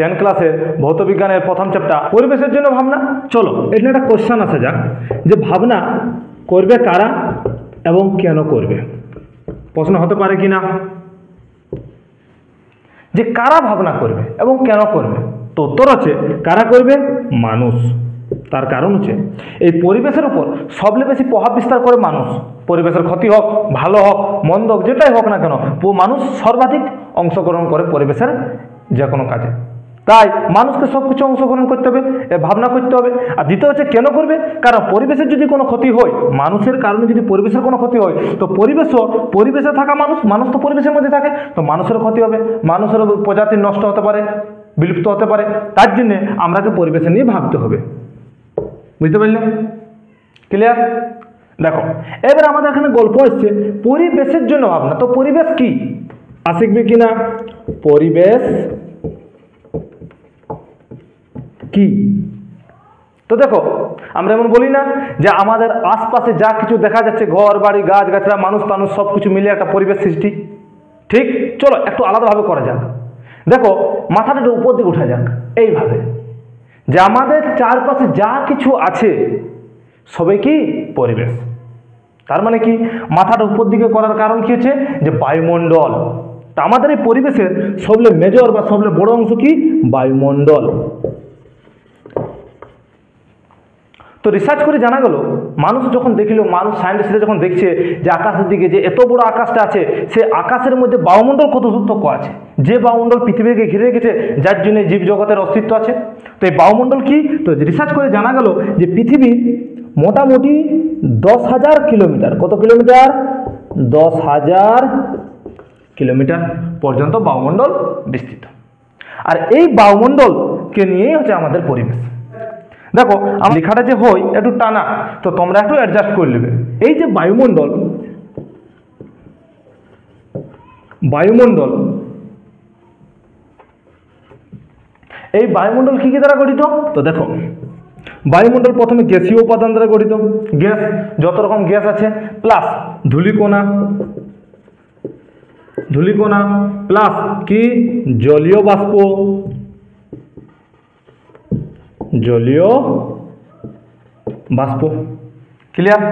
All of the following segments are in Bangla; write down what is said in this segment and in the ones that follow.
10 ক্লাসের ভৌত বিজ্ঞানের প্রথম চ্যাপ্টার পরিবেশের জন্য ভাবনা। চলো এটা একটা কোশ্চেন আসা যাক যে ভাবনা করবে কারা এবং কেন করবে। প্রশ্ন হতে পারে কি না যে কারা ভাবনা করবে এবং কেন করবে? তো উত্তর হচ্ছে কারা করবে? মানুষ। তার কারণ হচ্ছে এই পরিবেশের উপর সবচেয়ে বেশি প্রভাব বিস্তার করে মানুষ। পরিবেশের ক্ষতি হোক, ভালো হোক, মন্দ হোক, যেটাই হোক না কেন মানুষ সর্বাধিক অংশগ্রহণ করে পরিবেশের যে কোনো কাজে। তাই মানুষকে সব কিছু অংশগ্রহণ করতে হবে, ভাবনা করতে হবে। আর দ্বিতীয় হচ্ছে কেন করবে? কারণ পরিবেশের যদি কোনো ক্ষতি হয়, মানুষের কারণে যদি পরিবেশের কোনো ক্ষতি হয়, তো পরিবেশে থাকা মানুষ তো পরিবেশের মধ্যে থাকে, তো মানুষের ক্ষতি হবে, মানুষের প্রজাতি নষ্ট হতে পারে, বিলুপ্ত হতে পারে। তার জন্যে আমরাকে পরিবেশ নিয়ে ভাবতে হবে। বুঝতে পারলে? ক্লিয়ার? দেখো এবার আমাদের এখানে গল্প হচ্ছে পরিবেশের জন্য ভাবনা। তো পরিবেশ কি শিখবে কিনা? পরিবেশ কি? তো দেখো আমরা এমন বলি না যে আমাদের আশপাশে যা কিছু দেখা যাচ্ছে, ঘর বাড়ি গাছগাছড়া মানুষ টানুষ সব কিছু মিলে একটা পরিবেশ সৃষ্টি, ঠিক? চলো একটু আলাদাভাবে করা যাক। দেখো মাথাটা একটু উপর দিকে উঠা যাক এইভাবে, যে আমাদের চারপাশে যা কিছু আছে সবই কি পরিবেশ। তার মানে কি মাথাটা উপর দিকে করার কারণ কি হচ্ছে যে বায়ুমণ্ডল। তা আমাদের এই পরিবেশের সবচেয়ে মেজর বা সবচেয়ে বড় অংশ কি? বায়ুমণ্ডল। তো রিসার্চ করে জানা গেল, মানুষ যখন সায়েন্টিস্টরা যখন দেখছে যে আকাশের দিকে যে এত বড় আকাশটা আছে, সে আকাশের মধ্যে বায়ুমণ্ডল কত পার্থক্য আছে, যে বায়ুমণ্ডল পৃথিবীকে ঘিরে রেখেছে, যার জন্য জীবজগতের অস্তিত্ব আছে। তো এই বায়ুমণ্ডল কি? তো রিসার্চ করে জানা গেল যে পৃথিবীর মোটামুটি 10,000 কিলোমিটার, কত কিলোমিটার? 10,000 কিলোমিটার পর্যন্ত বায়ুমণ্ডল বিস্তৃত। আর এই বায়ুমণ্ডলকে নিয়েই হচ্ছে আমাদের পরিবেশ। দেখো আমার লেখাটা যে হয় একটু টানা, তো তোমরা একটু অ্যাডজাস্ট করে নেবে। এই যে বায়ুমণ্ডল এই বায়ুমণ্ডল কি কি দ্বারা গঠিত? তো দেখো বায়ুমণ্ডল প্রথমে গ্যাসীয় উপাদান দ্বারা গঠিত, গ্যাস, যত রকম গ্যাস আছে, প্লাস ধূলিকণা প্লাস কি জলীয় বাষ্প, ক্লিয়ার?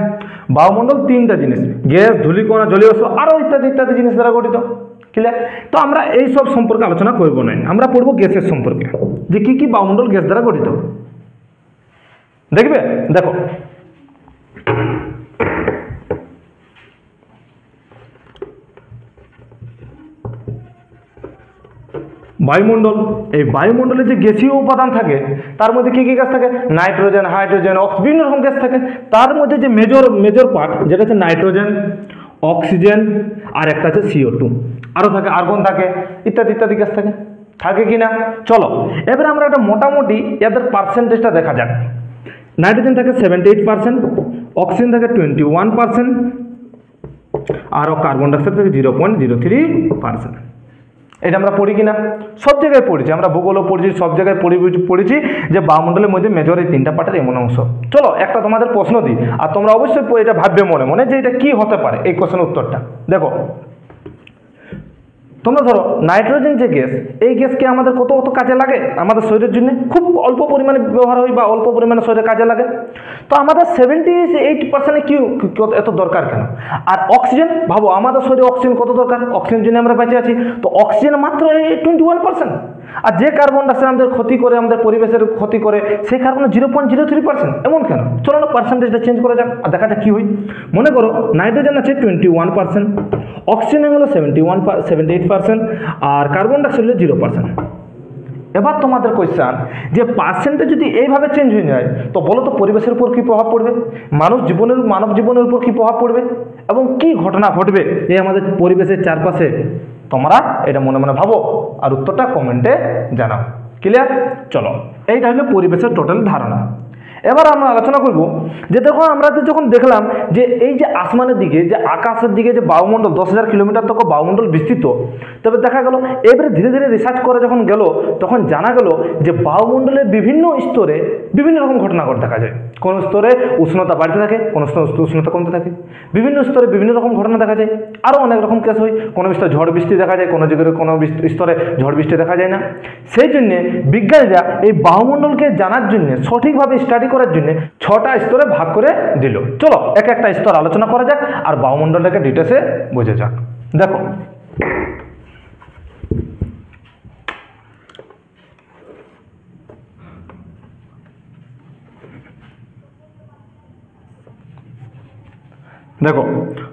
বায়ুমণ্ডল তিনটা জিনিস, গ্যাস, ধূলিকণা, জলীয় বাষ্প, আরো ইত্যাদি ইত্যাদি জিনিস দ্বারা গঠিত। ক্লিয়ার? তো আমরা এই সব সম্পর্কে আলোচনা করব না, আমরা পড়বো গ্যাসের সম্পর্কে, যে কি কি বায়ুমণ্ডল গ্যাস দ্বারা গঠিত। দেখবে দেখো বায়ুমণ্ডল, এই বায়ুমণ্ডলে যে গ্যাসীয় উপাদান থাকে তার মধ্যে কি কি গ্যাস থাকে? নাইট্রোজেন, হাইড্রোজেন, বিভিন্ন রকম গ্যাস থাকে। তার মধ্যে যে মেজর পার্ট যেটা হচ্ছে নাইট্রোজেন, অক্সিজেন, আর একটা আছে CO2, আরও থাকে আর্গন থাকে, ইত্যাদি ইত্যাদি গ্যাস থাকে কি না? চলো এবারে আমরা একটা মোটামুটি এদের পার্সেন্টেজটা দেখা যাক। নাইট্রোজেন থাকে 78%, অক্সিজেন থাকে 21%, আর কার্বন ডাইঅক্সাইড থাকে 0.03%। এটা আমরা পড়ি কিনা? সব জায়গায় পড়েছি, আমরা ভূগোলও পড়েছি, সব জায়গায় পড়েছি যে বায়ুমণ্ডলের মধ্যে মেজর এই তিনটা পার্টের এমন অংশ। চলো একটা তোমাদের প্রশ্ন দিই, আর তোমরা অবশ্যই এটা ভাববে মনে মনে যে এটা কি হতে পারে এই কোশ্চেনের উত্তরটা। দেখো তোমরা ধরো নাইট্রোজেন যে গ্যাস, এই গ্যাসকে আমাদের কত কাজে লাগে? আমাদের শরীরের জন্য খুব অল্প পরিমাণে ব্যবহার হয় বা অল্প পরিমাণে শরীরে কাজে লাগে। তো আমাদের 78% কি এত দরকার কেন? আর অক্সিজেন ভাবো, আমাদের শরীরে অক্সিজেন কত দরকার? অক্সিজেন জন্য আমরা বেঁচে আছি, তো অক্সিজেন মাত্র 21%। আর যে কার্বন ডাইঅক্সাইড আমাদের ক্ষতি করে, আমাদের পরিবেশের ক্ষতি করে, সেই কার্বন 0.03%। এমন কেন? চলো না পার্সেন্টেজটা চেঞ্জ করা যাক আর দেখা যাক কি হয়। মনে করো নাইট্রোজেন আছে 21%, অক্সিজেন হলো 78%, আর কার্বন ডাইঅক্সাইড হলো 0%। এবার তোমাদের কোয়েশ্চেন যে পার্সেন্টেজ যদি এইভাবে চেঞ্জ হয়ে যায়, তো বলো তো পরিবেশের উপর কি প্রভাব পড়বে? মানব জীবনের উপর কি প্রভাব পড়বে এবং কি ঘটনা ঘটবে এই আমাদের পরিবেশের চারপাশে? তোমরা এটা মনে মনে ভাবো আর উত্তরটা কমেন্টে জানাও। ক্লিয়ার? চলো এইটা হলো পরিবেশের টোটাল ধারণা। এবার আমরা আলোচনা করব যে দেখো আমরা যখন দেখলাম যে এই যে আসমানের দিকে যে আকাশের দিকে যে বায়ুমণ্ডল 10,000 কিলোমিটার তক বায়ুমণ্ডল বিস্তৃত, তবে দেখা গেল এবারে ধীরে ধীরে রিসার্চ করে যখন গেল তখন জানা গেল যে বায়ুমণ্ডলের বিভিন্ন স্তরে বিভিন্ন রকম ঘটনা দেখা যায়। কোন স্তরে উষ্ণতা বাড়তে থাকে, কোন স্তরে উষ্ণতা কমতে থাকে, বিভিন্ন স্তরে বিভিন্ন রকম ঘটনা দেখা যায়। আরও অনেক রকম কেস হয়, কোনো স্তরে ঝড় বৃষ্টি দেখা যায়, কোনো জায়গায় কোনো স্তরে ঝড় বৃষ্টি দেখা যায় না। সেই জন্যে বিজ্ঞানীরা এই বায়ুমণ্ডলকে জানার জন্য সঠিকভাবে স্টাডি করার জন্য 6টা স্তরে ভাগ করে দিল। চলো এক একটা স্তর আলোচনা করা যাক আর বায়ুমণ্ডলটাকে ডিটেলসে বোঝা যাক। দেখো দেখো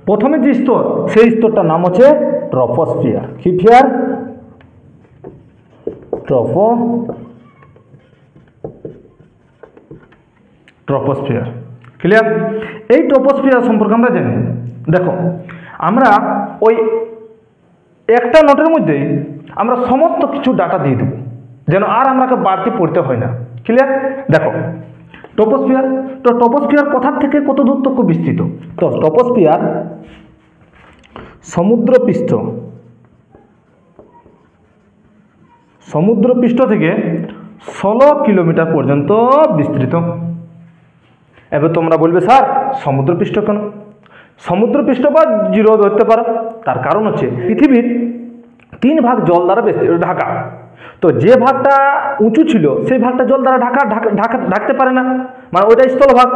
প্রথমে যে স্তর সেই স্তরটার নাম হচ্ছে ট্রপোস্ফিয়ার। কি ফিয়ার? ট্রপোস্ফিয়ার। ক্লিয়ার? এই ট্রপোস্ফিয়ার সম্পর্কে আমরা জানি। দেখো আমরা ওই একটা নোটের মধ্যেই আমরা সমস্ত কিছু ডাটা দিয়ে দেবো, যেন আর আমাকে বাড়তি পড়তে হয় না। ক্লিয়ার? দেখো ট্রপোস্ফিয়ার, তো ট্রপোস্ফিয়ার কোথার থেকে কত দূর তক বিস্তৃত? তো ট্রপোস্ফিয়ার সমুদ্রপৃষ্ঠ থেকে 16 কিলোমিটার পর্যন্ত বিস্তৃত। এবার তোমরা বলবে স্যার সমুদ্রপৃষ্ঠ কেন? সমুদ্রপৃষ্ঠ বা জিরো ধরতে পারো। তার কারণ হচ্ছে পৃথিবীর 3 ভাগ জল দ্বারা ঢাকা। তো যে ভাগটা উঁচু ছিল সেই ভাগটা জল দ্বারা ঢাকতে পারে না, মানে ওইটা স্থলভাগ।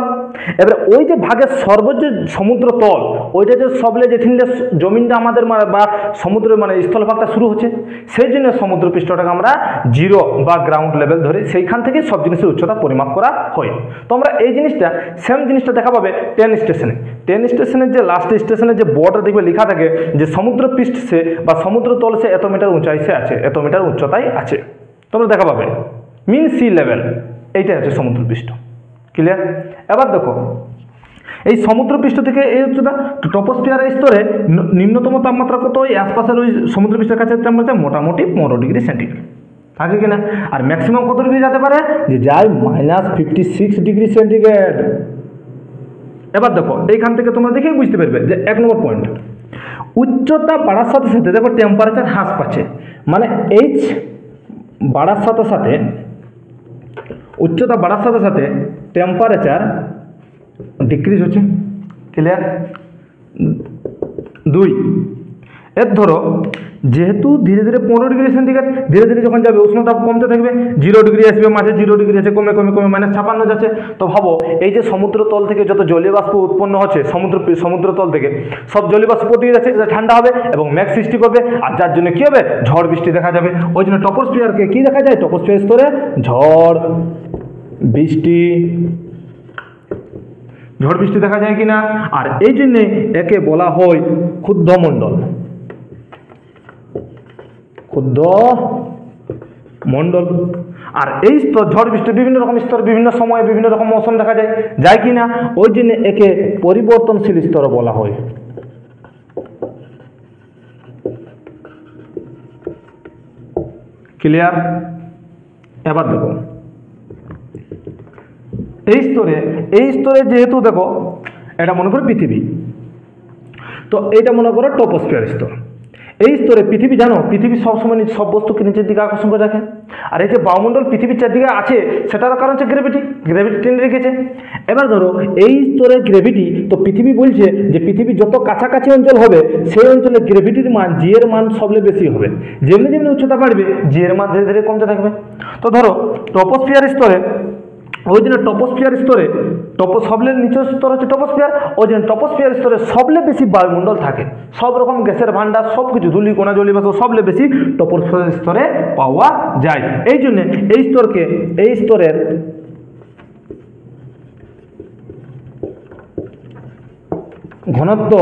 এবারে ওই যে ভাগের সর্বোচ্চ সমুদ্র তল, ওইটা যে সবলে যেখানে জমিনটা আমাদের বা সমুদ্রের মানে স্থলভাগটা শুরু হচ্ছে, সেই জন্য সমুদ্রপৃষ্ঠটাকে আমরা জিরো বা গ্রাউন্ড লেভেল ধরে সেইখান থেকে সব জিনিসের উচ্চতা পরিমাপ করা হয়। তো আমরা এই জিনিসটা সেম জিনিসটা দেখা পাবে ট্রেন স্টেশনে। ট্রেন স্টেশনের যে লাস্ট স্টেশনে যে বোর্ডে দেখবে লেখা থাকে যে সমুদ্রপৃষ্ঠ সে বা সমুদ্র তল সে এত মিটার উঁচাই সে আছে, এত মিটার উচ্চতায় আছে। তোমরা দেখা পাবে মিন সি লেভেল, এইটাই হচ্ছে সমুদ্রপৃষ্ঠ। ক্লিয়ার? এবার দেখো এই সমুদ্রপৃষ্ঠ থেকে এই উচ্চতা ট্রপোস্ফিয়ারের স্তরে নিম্নতম তাপমাত্রা কত? ওই আশপাশের ওই সমুদ্রপৃষ্ঠের কাছে তাপমাত্রা মোটামুটি 15 ডিগ্রি সেন্টিগ্রেড থাকে কিনা। আর ম্যাক্সিমাম কত ডিগ্রি যেতে পারে? যে যায় -56 ডিগ্রি সেন্টিগ্রেড। এবার দেখো এইখান থেকে তোমরা দেখেই বুঝতে পারবে যে 1 নম্বর পয়েন্ট, উচ্চতা বাড়ার সাথে সাথে দেখো টেম্পারেচার হ্রাস পাচ্ছে, মানে এইচ বাড়ার সাথে সাথে উচ্চতা বাড়ার সাথে সাথে টেম্পারেচার ডিক্রিজ হচ্ছে। ক্লিয়ার? 2 এর ধরো যেহেতু ধীরে ধীরে 15 ডিগ্রি সেন্টিগ্রেড ধীরে ধীরে যখন যাবে উষ্ণতা কমতে থাকবে, 0 ডিগ্রি আসবে, মাঝে 0 ডিগ্রি আছে, কমে কমে কমে -56 যাচ্ছে। তো ভাবো এই যে সমুদ্র তল থেকে যত জলীয় বাষ্প উৎপন্ন হচ্ছে সমুদ্র তল থেকে সব জলীয় বাষ্প পড়ে যাচ্ছে, ঠান্ডা হবে এবং মেঘ সৃষ্টি করবে, আর যার জন্য কি হবে? ঝড় বৃষ্টি দেখা যাবে। ওই জন্য ট্রপোস্ফিয়ারকে কি দেখা যায়? ট্রপোস্ফিয়ার স্তরে ঝড় বৃষ্টি দেখা যায় কিনা। আর এই জন্যে একে বলা হয় ক্ষুদ্রমণ্ডল। আর এই স্তর ঝড় বৃষ্টি বিভিন্ন রকম স্তর বিভিন্ন সময়ে বিভিন্ন রকম মৌসুম দেখা যায় কিনা, ওই জন্য একে পরিবর্তনশীল স্তর বলা হয়। ক্লিয়ার? এবার দেখো এই স্তরে যেহেতু দেখো এটা মনে করো পৃথিবী, তো এইটা মনে করো ট্রপোস্ফিয়ার স্তর। এই স্তরে পৃথিবী, জানো পৃথিবী সবসময় সব বস্তুকে নিচের দিকে আকর্ষণ করে রাখে। আর এই যে বায়ুমণ্ডল পৃথিবীর চারদিকে আছে সেটার কারণ হচ্ছে গ্র্যাভিটি টেনে রেখেছে। এবার ধরো এই স্তরে গ্র্যাভিটি, তো পৃথিবী বলছে যে পৃথিবী যত কাছাকাছি অঞ্চল হবে সেই অঞ্চলে গ্র্যাভিটির মান জি এর মান সবচেয়ে বেশি হবে। যেমনি যেমনি উচ্চতা বাড়বে জি এর মান ধীরে ধীরে কমতে থাকবে। তো ধরো ট্রপোস্ফিয়ার স্তরে, ওই জন্য ট্রপোস্ফিয়ার স্তরে সবলে নিচের স্তর হচ্ছে ট্রপোস্ফিয়ার, ওই জন্য ট্রপোস্ফিয়ার স্তরে সবলে বেশি বায়ুমণ্ডল থাকে, সব রকম গ্যাসের ভান্ডার সব কিছু ধূলি কণা জলীয়বাষ্প সবলে বেশি ট্রপোস্ফিয়ার স্তরে পাওয়া যায়। এই জন্য এই স্তরের ঘনত্ব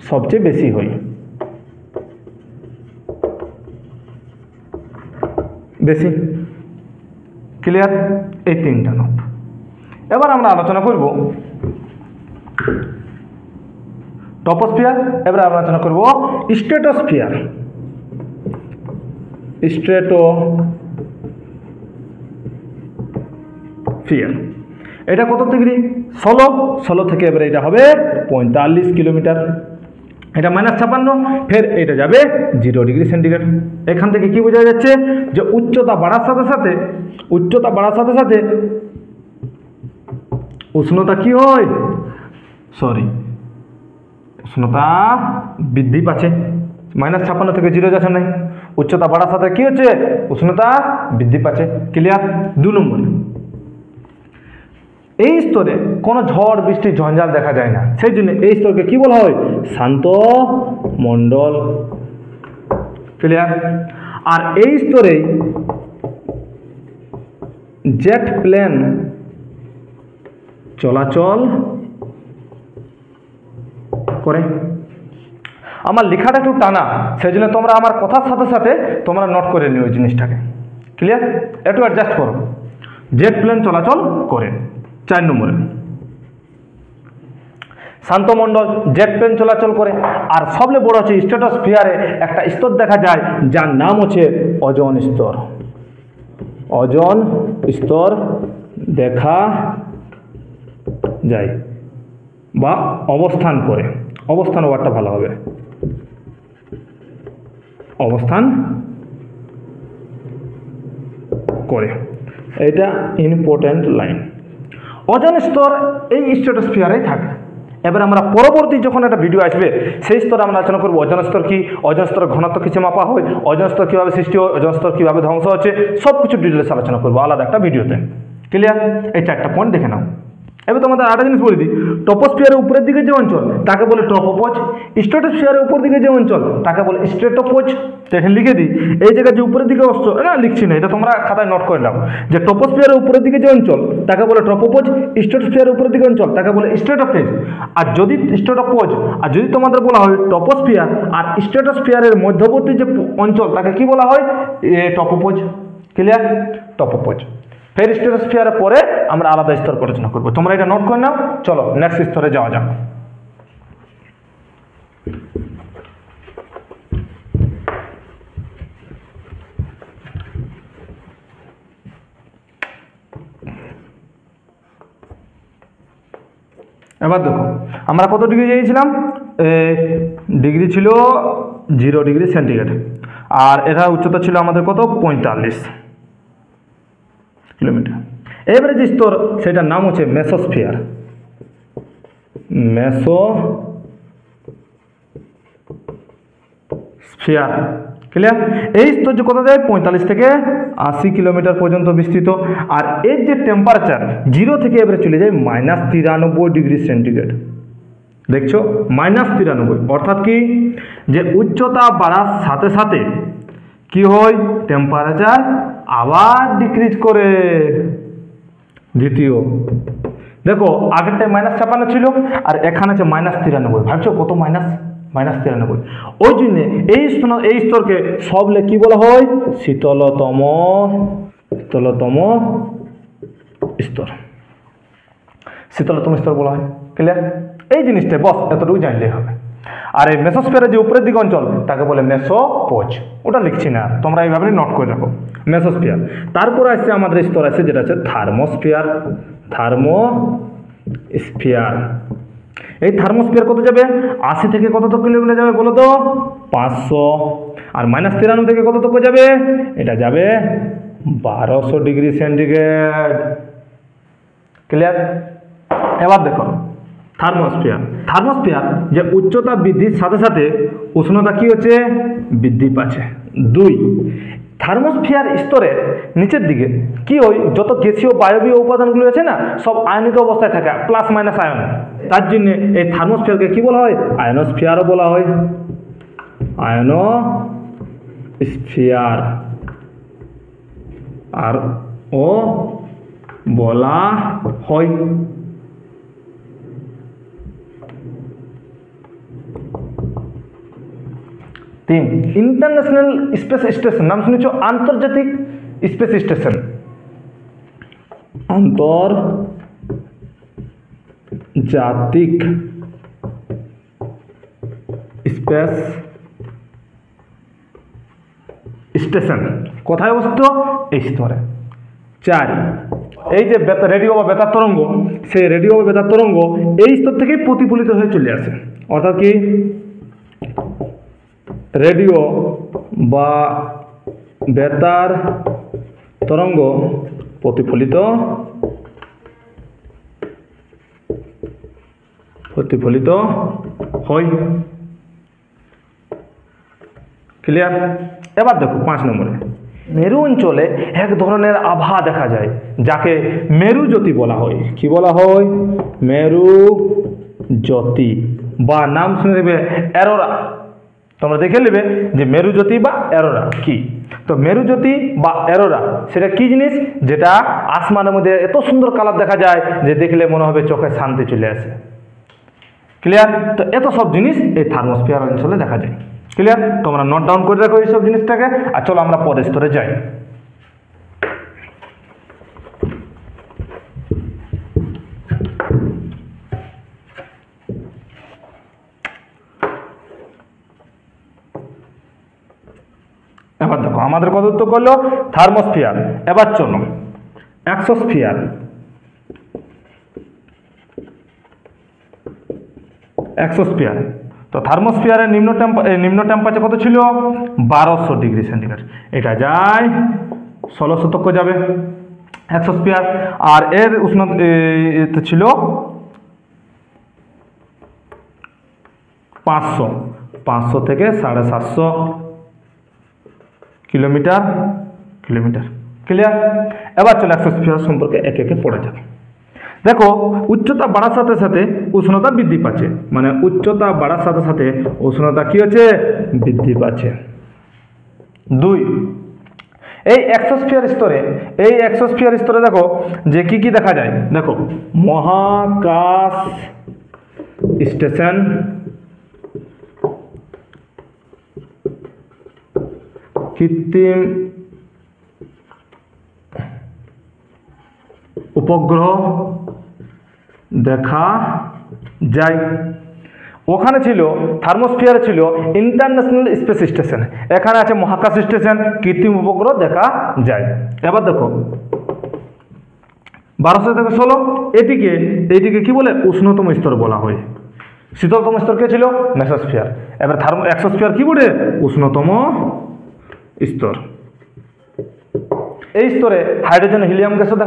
সবচেয়ে বেশি হয়। ক্লিয়ার? এই 3টা নোট। এবার আমরা আলোচনা করব ট্রপোস্ফিয়ার, এবার আমরা আলোচনা করব স্ট্রেটোস্ফিয়ার। স্ফিয়ার। এটা কত ডিগ্রি? 16 থেকে এবারে এটা হবে 45 কিলোমিটার। এটা -56, ফের এটা যাবে 0 ডিগ্রি সেন্টিগ্রেড। এখান থেকে কি বোঝা যাচ্ছে যে উচ্চতা বাড়ার সাথে সাথে উষ্ণতা কি হয়? উষ্ণতা বৃদ্ধি পাচ্ছে। -56 থেকে 0 যাচ্ছে নাই, উচ্চতা বাড়ার সাথে কি হচ্ছে? উষ্ণতা বৃদ্ধি পাচ্ছে। ক্লিয়ার? 2 নম্বর, এই স্তরে কোনো ঝড় বৃষ্টি ঝঞ্ঝাল দেখা যায় না, সেই জন্য এই স্তরকে কি বলা হয়? শান্ত মণ্ডল। ক্লিয়ার? আর এই স্তরে জেট প্লেন চলাচল করে। আমার লেখাটা একটু টানা, সেই জন্য তোমরা আমার কথার সাথে সাথে তোমরা নোট করে নিও জিনিসটাকে। ক্লিয়ার? একটু অ্যাডজাস্ট করো। জেট প্লেন চলাচল করে। 4 নম্বরে শান্তমণ্ডল, জেট প্লেন চলাচল করে। আর সবচেয়ে বড় হচ্ছে স্ট্র্যাটোস্ফিয়ারে একটা স্তর দেখা যায় যার নাম হচ্ছে ওজোন স্তর। ওজোন স্তর দেখা যায় বা অবস্থান করে। অবস্থান ওয়ার্ডটা ভালো হবে, অবস্থান করে। এটা ইম্পর্টেন্ট লাইন। ওজোন স্তর এই স্ট্র্যাটোস্ফিয়ারেই থাকে। এবার আমরা পরবর্তী যখন একটা ভিডিও আসবে সেই স্তরে আমরা আলোচনা করবো ওজোন স্তর কি, ওজোন স্তরের ঘনত্ব কিছু মাপা হয়, ওজোন স্তর কীভাবে সৃষ্টি হয়, ওজোন স্তর কীভাবে ধ্বংস হচ্ছে, সব কিছু ডিটেলস আলোচনা করবো আলাদা একটা ভিডিওতে। ক্লিয়ার? এই 4টা পয়েন্ট দেখে নাও। এবার তোমাদের আরেকটা জিনিস বলে দিই, টপোস্ফিয়ারের উপরের দিকে যে অঞ্চল তাকে বলে ট্রপোপজ, স্ট্র্যাটোস্ফিয়ারের উপর দিকে যে অঞ্চল তাকে বলে স্ট্রেটোপোজ। এখানে লিখে দিই, এই জায়গায় যে উপরের দিকে অস্ত্র না লিখছি না, এটা তোমরা খাতায় নোট করে নাও যে টপোস্ফিয়ারের উপরের দিকে যে অঞ্চল তাকে বলে ট্রপোপজ, স্ট্র্যাটোস্ফিয়ারের উপরের দিকে অঞ্চল তাকে বলে স্ট্রেটোপেজ। আর যদি স্ট্রেটোপোজ আর যদি তোমাদের বলা হয় টপোস্ফিয়ার আর স্ট্রেটোস্ফিয়ারের মধ্যবর্তী যে অঞ্চল তাকে কি বলা হয়? টপোপজ। ক্লিয়ার? টপোপজ। ফের স্ট্র্যাটোস্ফিয়ারের পরে আমরা আলাদা স্তর আলোচনা করবো, তোমরা এটা নোট করে নাও। চলো নেক্সট স্তরে যাওয়া যাক। এবার দেখো আমরা কত ডিগ্রি গিয়েছিলাম? ডিগ্রি ছিল 0 ডিগ্রি সেন্টিগ্রেড, আর এটা উচ্চতা ছিল আমাদের কত? 45 কিলোমিটার। এবারে যে স্তর সেটার নাম হচ্ছে মেসোস্ফিয়ার। মেসোস্ফিয়ার। ক্লিয়ার? এই স্তর যে কত যায়? 45 থেকে 80 কিলোমিটার পর্যন্ত বিস্তৃত। আর এর যে টেম্পারেচার 0 থেকে এবারে চলে যায় -93 ডিগ্রি সেন্টিগ্রেড। দেখছো -93, অর্থাৎ কি যে উচ্চতা বাড়ার সাথে সাথে কি হয়? টেম্পারেচার আবার ডিক্রিজ করে। দ্বিতীয় দেখো আগেরটায় -56 ছিল আর এখানে আছে -93। ভাবছো কত -93। ওই জন্য এই স্তরকে সবলে কি বলা হয়? শীতলতম স্তর। শীতলতম স্তর বলা হয়। ক্লিয়ার? এই জিনিসটা বস এতটুকু জানলেই হবে। আর এই মেসোস্ফিয়ারের যে উপরের দিকে অঞ্চল তাকে বলে মেসোপোজ। ওটা লিখছি না, তোমরা এইভাবে নোট করে রাখো। মেসোস্ফিয়ার। তারপর আসছে আমাদের স্তর আছে যেটা হচ্ছে থার্মোস্ফিয়ার। এই থার্মোস্ফিয়ার কত যাবে? 80 থেকে কত কিলোমিটার যাবে বলো তো? 500। আর -93 থেকে কত যাবে? এটা যাবে 1200 ডিগ্রি সেন্টিগ্রেড। ক্লিয়ার? এবার দেখো থার্মোস্ফিয়ার যে উচ্চতা বৃদ্ধির সাথে সাথে উষ্ণতা কি হচ্ছে? বৃদ্ধি পাচ্ছে। 2, থার্মোস্ফিয়ার স্তরের নিচের দিকে কি হয়? যত গ্যাসীয় বায়বীয় উপাদানগুলো আছে না সব আয়নিত অবস্থায় থাকে, প্লাস মাইনাস আয়ন। তার জন্য এই থার্মোস্ফিয়ারকে কি বলা হয়? আয়নোস্ফিয়ারও বলা হয়। আয়নোস্ফিয়ার আর ও বলা হয়। 3, ইন্টারন্যাশনাল স্পেস স্টেশন। নাম শুনেছ? আন্তর্জাতিক স্পেস স্টেশন। আন্তর্জাতিক স্পেস স্টেশন কোথায় অবস্থিত? এই স্তরে। 4, এই যে রেডিও বা বেতার তরঙ্গ, সেই রেডিও বা বেতার তরঙ্গ এই স্তর থেকেই প্রতিফলিত হয়ে চলে আসে। অর্থাৎ কি রেডিও বা বেতার তরঙ্গ প্রতিফলিত হয়। ক্লিয়ার? এবার দেখো 5 নম্বরে, মেরু অঞ্চলে এক ধরনের আভা দেখা যায় যাকে মেরুজ্যোতি বলা হয়। কি বলা হয়? মেরুজ্যোতি, বা নাম শুনে নেবে অ্যারোরা। তোমরা দেখে নেবে যে মেরুজ্যোতি বা অ্যারোরা কি। তো মেরুজ্যোতি বা অ্যারোরা সেটা কি জিনিস? যেটা আসমানের মধ্যে এত সুন্দর কালার দেখা যায় যে দেখলে মনে হবে চোখে শান্তি চলে আসে। ক্লিয়ার? তো এত সব জিনিস এই থার্মোস্ফিয়ার অঞ্চলে দেখা যায়। ক্লিয়ার? তোমরা নোট ডাউন করে রাখো এইসব জিনিসটাকে। আর চলো আমরা পরের স্তরে যাই। এবার দেখো আমাদের কত উত্তর করলো থার্মোস্ফিয়ার। এবার চলো এক্সোস্ফিয়ার। এক্সোস্ফিয়ার, তো থার্মোস্ফিয়ারের নিম্ন টেম্পারেচার কত ছিল? 1200 ডিগ্রি সেন্টিগ্রেড। এটা যায় 1600 তক যাবে এক্সোস্ফিয়ার। আর এর উষ্ণতা ছিল 500 থেকে 750 কিলোমিটার। ক্লিয়ার? এবার চলে এক্সোস্ফিয়ার সম্পর্কে একে একে পড়ে যাবে। দেখো উচ্চতা বাড়ার সাথে সাথে উষ্ণতা বৃদ্ধি পাচ্ছে, মানে উচ্চতা বাড়ার সাথে সাথে উষ্ণতা কি হচ্ছে? বৃদ্ধি পাচ্ছে। 2, এই এক্সোস্ফিয়ার স্তরে দেখো যে কি কি দেখা যায়। দেখো মহাকাশ স্টেশন, কৃত্রিম উপগ্রহ দেখা যায়। ওখানে ছিল থার্মোস্ফিয়ারে ছিল ইন্টারন্যাশনাল স্পেস স্টেশন, এখানে আছে মহাকাশ স্টেশন, কৃত্রিম উপগ্রহ দেখা যায়। এবার দেখো 1200 থেকে 16, এইটিকে কি বলে? উষ্ণতম স্তর বলা হয়। শীতলতম স্তর কে ছিল? মেসোস্ফিয়ার। এবার এক্সোস্ফিয়ার কি বলে? উষ্ণতম স্তর। এই স্তরে হাইড্রোজেন হিলিয়াম গ্যাসও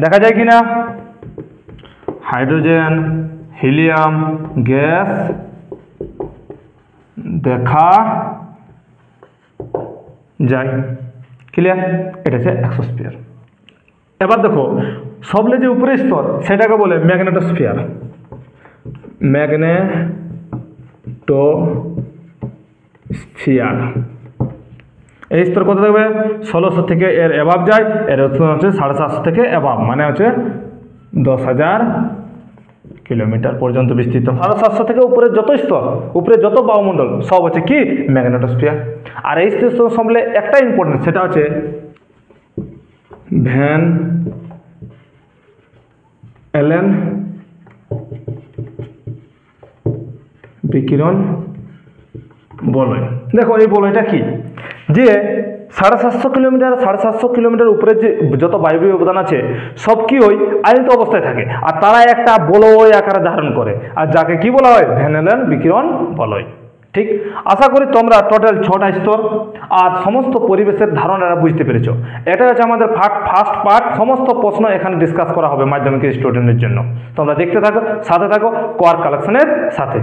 দেখা যায় কিনা? হাইড্রোজেন হিলিয়াম গ্যাস দেখা যায়। ক্লিয়ার? এটা হচ্ছে এক্সোস্ফিয়ার। এবার দেখো সবলে যে উপরের স্তর সেটাকে বলে ম্যাগনেটোস্ফিয়ার। ম্যাগনেটোস্ফিয়ার এই স্তর কত থাকবে? 1600 থেকে এর অ্যাবাভ যায়। এর হচ্ছে 750 থেকে অ্যাবাভ, মানে হচ্ছে 10,000 কিলোমিটার পর্যন্ত বিস্তৃত। 750 থেকে উপরে যত স্তর, উপরে যত বায়ুমণ্ডল সব হচ্ছে কি? ম্যাগনেটোস্ফিয়ার। আর এই স্তর সম্বন্ধে একটা ইম্পর্টেন্ট, সেটা হচ্ছে ভ্যান এলেন বিকিরণ বলয়। দেখো এই বলয়টা কি? যে 750 কিলোমিটার উপরে যে যত বায়বীয় উপাদান আছে সব কি হয়? আয়নিত অবস্থায় থাকে, আর তারা একটা বলয় আকারে ধারণ করে, আর যাকে কি বলা হয়? ভ্যান এলেন বিকিরণ বলয়। ঠিক? আশা করি তোমরা টোটাল 6টা স্তর আর সমস্ত পরিবেশের ধারণাটা বুঝতে পেরেছ। এটা হচ্ছে আমাদের ফার্স্ট পার্ট। সমস্ত প্রশ্ন এখানে ডিসকাস করা হবে মাধ্যমিক স্টুডেন্টের জন্য। তোমরা দেখতে থাকো, সাথে থাকো কোয়ার্ক কালেকশনের সাথে।